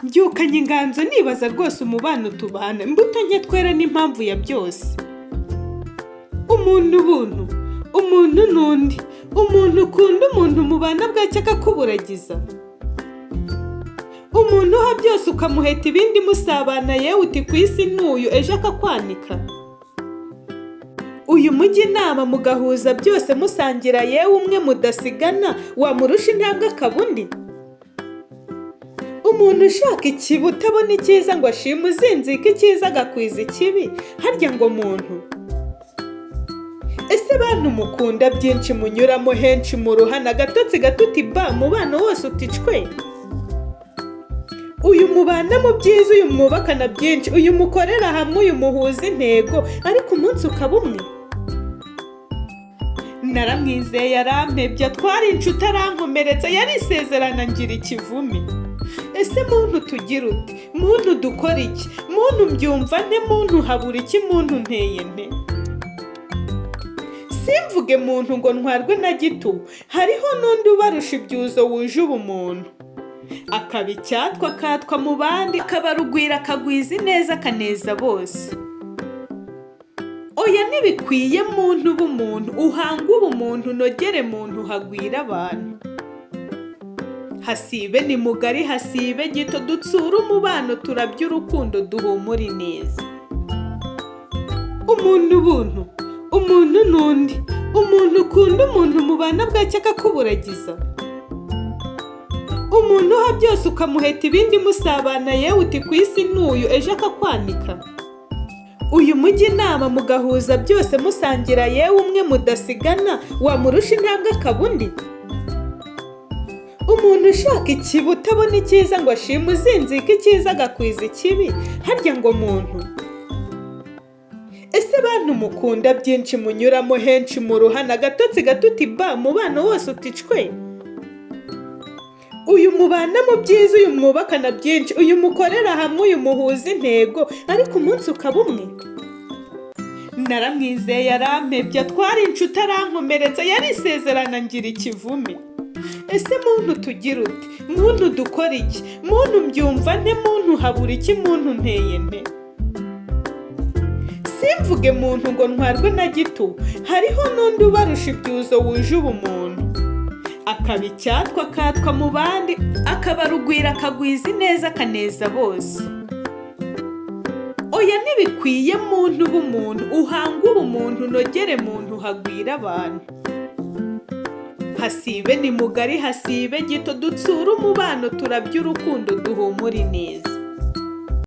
mbyukanye inganzo nibaza rwose umubano tubana, imbuto nke twera n'impamvu ya byose. Umuntu buntu, umuntu n'undi, umuntu ukunda umuntu mubana bwacye akakuburagiza. Umuntu uha byose ukamuheta ibindi musabana, yewe uti ku isi n'uyu ejo akakwanika. Uyu mujyi inama mugahuza byose musangira, yewe umwe mudasigana wamurusha intambwe akaba undi. Umuntu ushaka ikibi utabona icyiza ngo ashime uzinzika icyiza agakwiza ikibi, harya ngo muntu. Ese bantu mukunda byinshi munyuramo henshi mu ruhana, agatotsi gatuti ba mubano wose uticwe. Uyu mubana mu byiza, uyu mwubakana byinshi, uyu mukorera hamwe, uyu muhuza intego, ariko umunsi ukaba umwe. Naramwizeye arampebya, twari inshuti arankomeretsa, yari isezerano angira ikivume. Ese muntu tugira uti, muntu dukora iki, muntu mbyumva nte, muntu habura iki, muntu nteye nte. Simvuge muntu ngo ntwarwe na gito, hariho n'undi ubarusha ibyuzo wuje ubumuntu. Akaba icyatwa akatwa mu bandi, akaba rugwira akagwiza ineza akaneza bose. Oya ntibikwiye muntu ubumuntu, uhanga ubumuntu unogere muntu hagwira abantu. Hasibe ni mugari hasibe gito, dutsura umubano turabya urukundo duhumura ineza. Umuntu buntu, umuntu n'undi, umuntu ukunda umuntu mubana bwacye akakuburagiza. Umuntu uha byose ukamuheta ibindi musabana, yewe uti ku isi n'uyu ejo akakwanika. Uyu mujyi inama mugahuza byose musangira, yewe umwe mudasigana wamurusha intambwe akaba undi. Umuntu ushaka ikibi utabona icyiza ngo ashime uzinzika icyiza agakwiza ikibi, harya ngo muntu. Ese bantu mukunda byinshi munyuramo henshi mu ruhana, agatotsi gatuti ba mubano wose uticwe. Uyu mubana mu byiza, uyu mwubakana byinshi, uyu mukorera hamwe, uyu muhuza intego, ariko umunsi ukaba umwe. Naramwizeye arampebya, twari inshuti arankomeretsa, yari isezerano angira ikivume. Ese muntu tugira uti, muntu dukora iki, muntu mbyumva nte, muntu habura iki, muntu nteye nte. Simvuge muntu ngo ntwarwe na gito, hariho n'undi ubarusha ibyuzo wuje ubumuntu. Akaba icyatwa akatwa mu bandi, akaba rugwira akagwiza ineza akaneza bose. Oya ntibikwiye muntu ubumuntu, uhanga ubumuntu unogere muntu hagwira abantu. Hasibe ni mugari hasibe gito, dutsura umubano turabya urukundo duhumura ineza.